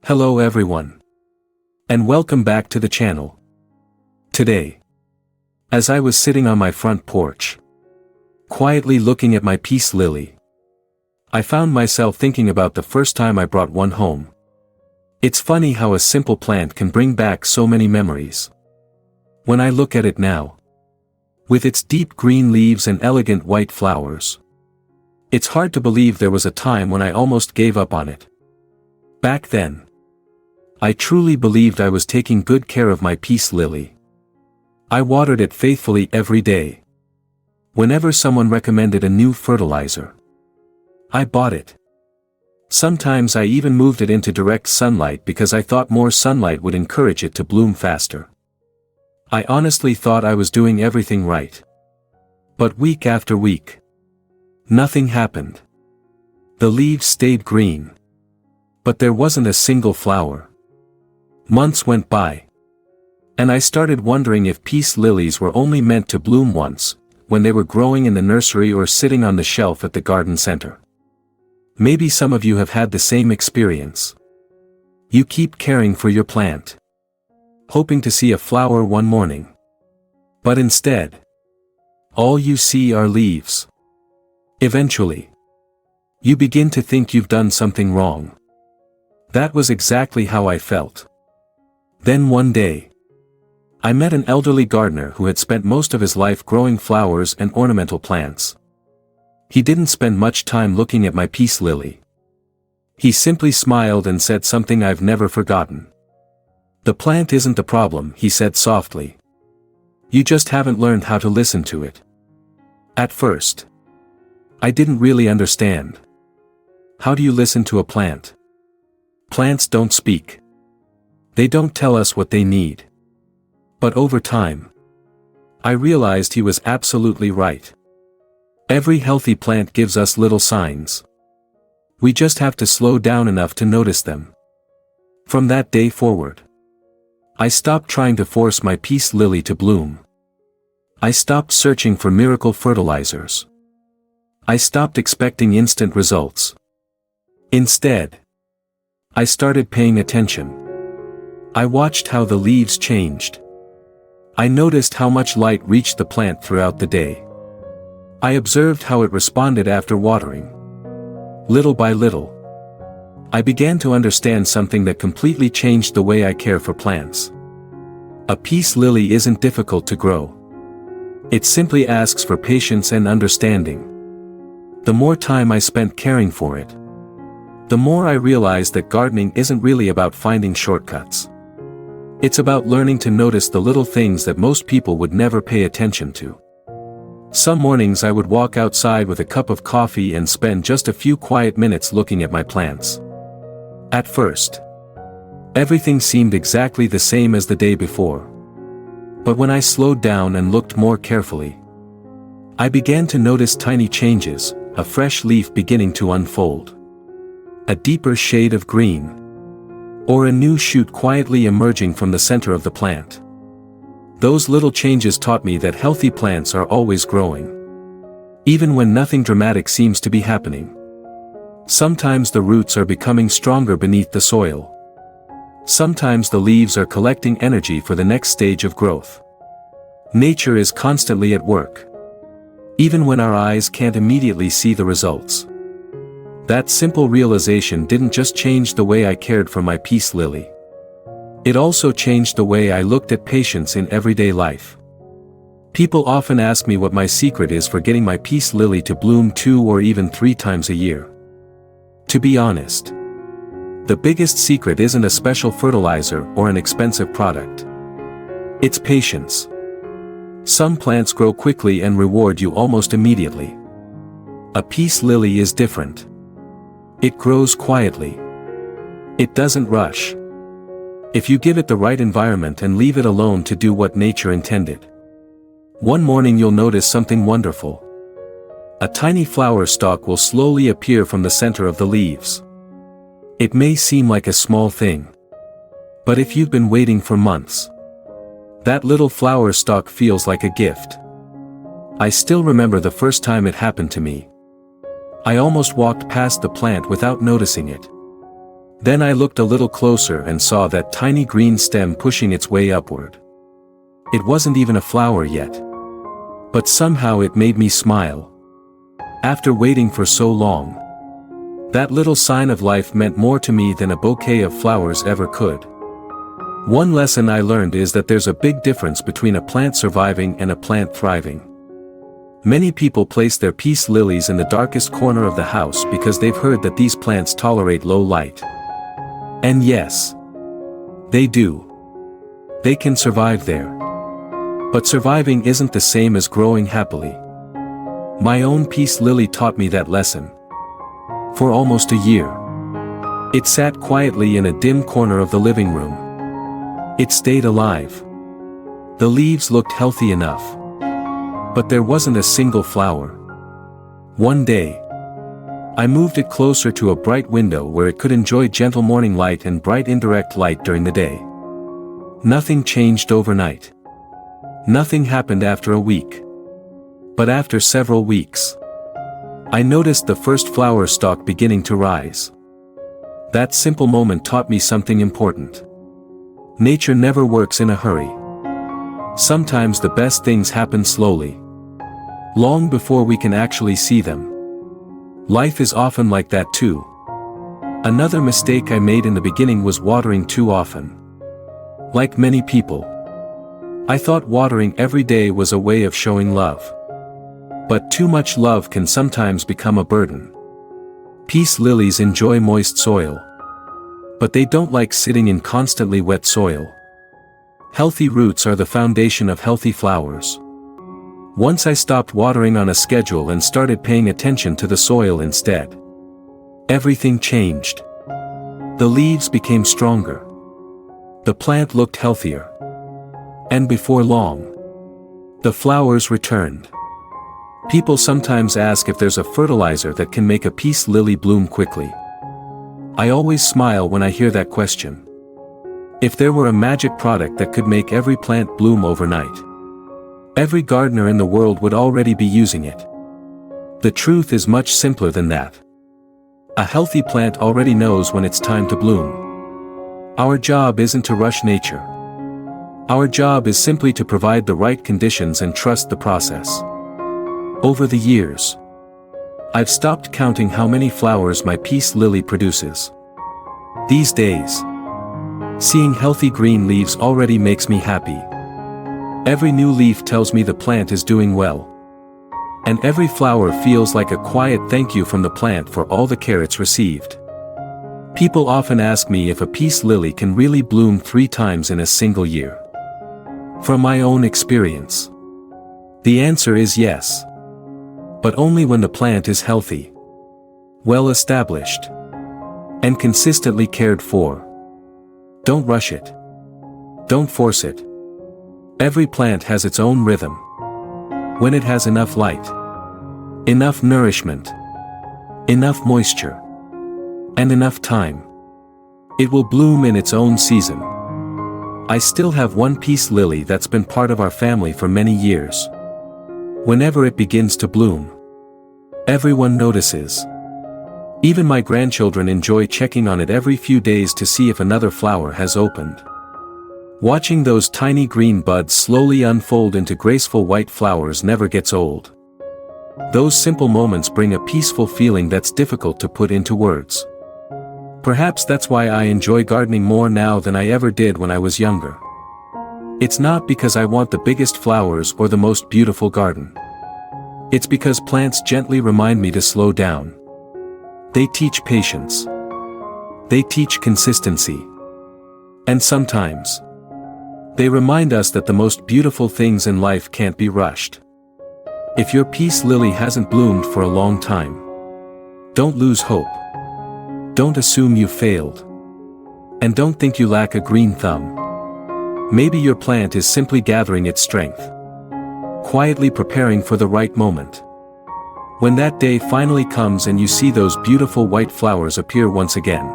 Hello everyone. And welcome back to the channel. Today, as I was sitting on my front porch, quietly looking at my peace lily, I found myself thinking about the first time I brought one home. It's funny how a simple plant can bring back so many memories. When I look at it now, with its deep green leaves and elegant white flowers, it's hard to believe there was a time when I almost gave up on it. Back then, I truly believed I was taking good care of my peace lily. I watered it faithfully every day. Whenever someone recommended a new fertilizer, I bought it. Sometimes I even moved it into direct sunlight because I thought more sunlight would encourage it to bloom faster. I honestly thought I was doing everything right. But week after week, nothing happened. The leaves stayed green, but there wasn't a single flower. Months went by, and I started wondering if peace lilies were only meant to bloom once, when they were growing in the nursery or sitting on the shelf at the garden center. Maybe some of you have had the same experience. You keep caring for your plant, hoping to see a flower one morning. But instead, all you see are leaves. Eventually, you begin to think you've done something wrong. That was exactly how I felt. Then one day, I met an elderly gardener who had spent most of his life growing flowers and ornamental plants. He didn't spend much time looking at my peace lily. He simply smiled and said something I've never forgotten. "The plant isn't the problem," he said softly. "You just haven't learned how to listen to it." At first, I didn't really understand. How do you listen to a plant? Plants don't speak. They don't tell us what they need. But over time, I realized he was absolutely right. Every healthy plant gives us little signs. We just have to slow down enough to notice them. From that day forward, I stopped trying to force my peace lily to bloom. I stopped searching for miracle fertilizers. I stopped expecting instant results. Instead, I started paying attention. I watched how the leaves changed. I noticed how much light reached the plant throughout the day. I observed how it responded after watering. Little by little, I began to understand something that completely changed the way I care for plants. A peace lily isn't difficult to grow. It simply asks for patience and understanding. The more time I spent caring for it, the more I realized that gardening isn't really about finding shortcuts. It's about learning to notice the little things that most people would never pay attention to. Some mornings I would walk outside with a cup of coffee and spend just a few quiet minutes looking at my plants. At first, everything seemed exactly the same as the day before. But when I slowed down and looked more carefully, I began to notice tiny changes, a fresh leaf beginning to unfold, a deeper shade of green, or a new shoot quietly emerging from the center of the plant. Those little changes taught me that healthy plants are always growing, even when nothing dramatic seems to be happening. Sometimes the roots are becoming stronger beneath the soil. Sometimes the leaves are collecting energy for the next stage of growth. Nature is constantly at work, even when our eyes can't immediately see the results. That simple realization didn't just change the way I cared for my peace lily. It also changed the way I looked at patience in everyday life. People often ask me what my secret is for getting my peace lily to bloom 2 or even 3 times a year. To be honest, the biggest secret isn't a special fertilizer or an expensive product. It's patience. Some plants grow quickly and reward you almost immediately. A peace lily is different. It grows quietly. It doesn't rush. If you give it the right environment and leave it alone to do what nature intended, one morning you'll notice something wonderful. A tiny flower stalk will slowly appear from the center of the leaves. It may seem like a small thing, but if you've been waiting for months, that little flower stalk feels like a gift. I still remember the first time it happened to me. I almost walked past the plant without noticing it. Then I looked a little closer and saw that tiny green stem pushing its way upward. It wasn't even a flower yet. But somehow it made me smile. After waiting for so long, that little sign of life meant more to me than a bouquet of flowers ever could. One lesson I learned is that there's a big difference between a plant surviving and a plant thriving. Many people place their peace lilies in the darkest corner of the house because they've heard that these plants tolerate low light. And yes, they do. They can survive there. But surviving isn't the same as growing happily. My own peace lily taught me that lesson. For almost a year, it sat quietly in a dim corner of the living room. It stayed alive. The leaves looked healthy enough. But there wasn't a single flower. One day, I moved it closer to a bright window where it could enjoy gentle morning light and bright indirect light during the day. Nothing changed overnight. Nothing happened after a week. But after several weeks, I noticed the first flower stalk beginning to rise. That simple moment taught me something important. Nature never works in a hurry. Sometimes the best things happen slowly, long before we can actually see them. Life is often like that too. Another mistake I made in the beginning was watering too often. Like many people, I thought watering every day was a way of showing love. But too much love can sometimes become a burden. Peace lilies enjoy moist soil. But they don't like sitting in constantly wet soil. Healthy roots are the foundation of healthy flowers. Once I stopped watering on a schedule and started paying attention to the soil instead, everything changed. The leaves became stronger. The plant looked healthier. And before long, the flowers returned. People sometimes ask if there's a fertilizer that can make a peace lily bloom quickly. I always smile when I hear that question. If there were a magic product that could make every plant bloom overnight, every gardener in the world would already be using it. The truth is much simpler than that. A healthy plant already knows when it's time to bloom. Our job isn't to rush nature. Our job is simply to provide the right conditions and trust the process. Over the years, I've stopped counting how many flowers my peace lily produces. These days, seeing healthy green leaves already makes me happy. Every new leaf tells me the plant is doing well. And every flower feels like a quiet thank you from the plant for all the care it's received. People often ask me if a peace lily can really bloom 3 times in a single year. From my own experience, the answer is yes. But only when the plant is healthy, well established, and consistently cared for. Don't rush it. Don't force it. Every plant has its own rhythm. When it has enough light, enough nourishment, enough moisture, and enough time, it will bloom in its own season. I still have one peace lily that's been part of our family for many years. Whenever it begins to bloom, everyone notices. Even my grandchildren enjoy checking on it every few days to see if another flower has opened. Watching those tiny green buds slowly unfold into graceful white flowers never gets old. Those simple moments bring a peaceful feeling that's difficult to put into words. Perhaps that's why I enjoy gardening more now than I ever did when I was younger. It's not because I want the biggest flowers or the most beautiful garden. It's because plants gently remind me to slow down. They teach patience. They teach consistency. And sometimes, they remind us that the most beautiful things in life can't be rushed. If your peace lily hasn't bloomed for a long time, don't lose hope. Don't assume you failed. And don't think you lack a green thumb. Maybe your plant is simply gathering its strength, quietly preparing for the right moment. When that day finally comes and you see those beautiful white flowers appear once again,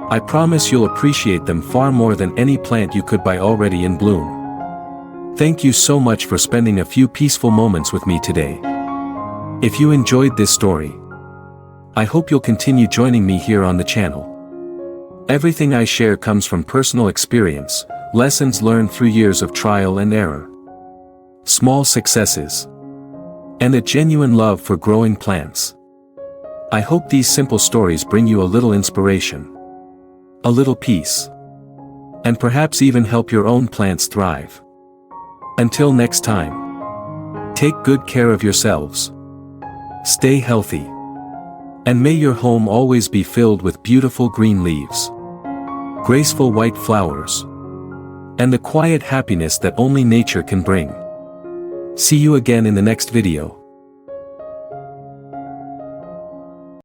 I promise you'll appreciate them far more than any plant you could buy already in bloom. Thank you so much for spending a few peaceful moments with me today. If you enjoyed this story, I hope you'll continue joining me here on the channel. Everything I share comes from personal experience, lessons learned through years of trial and error, small successes, and a genuine love for growing plants. I hope these simple stories bring you a little inspiration, a little peace, and perhaps even help your own plants thrive. Until next time, take good care of yourselves, stay healthy, and may your home always be filled with beautiful green leaves, graceful white flowers, and the quiet happiness that only nature can bring. See you again in the next video.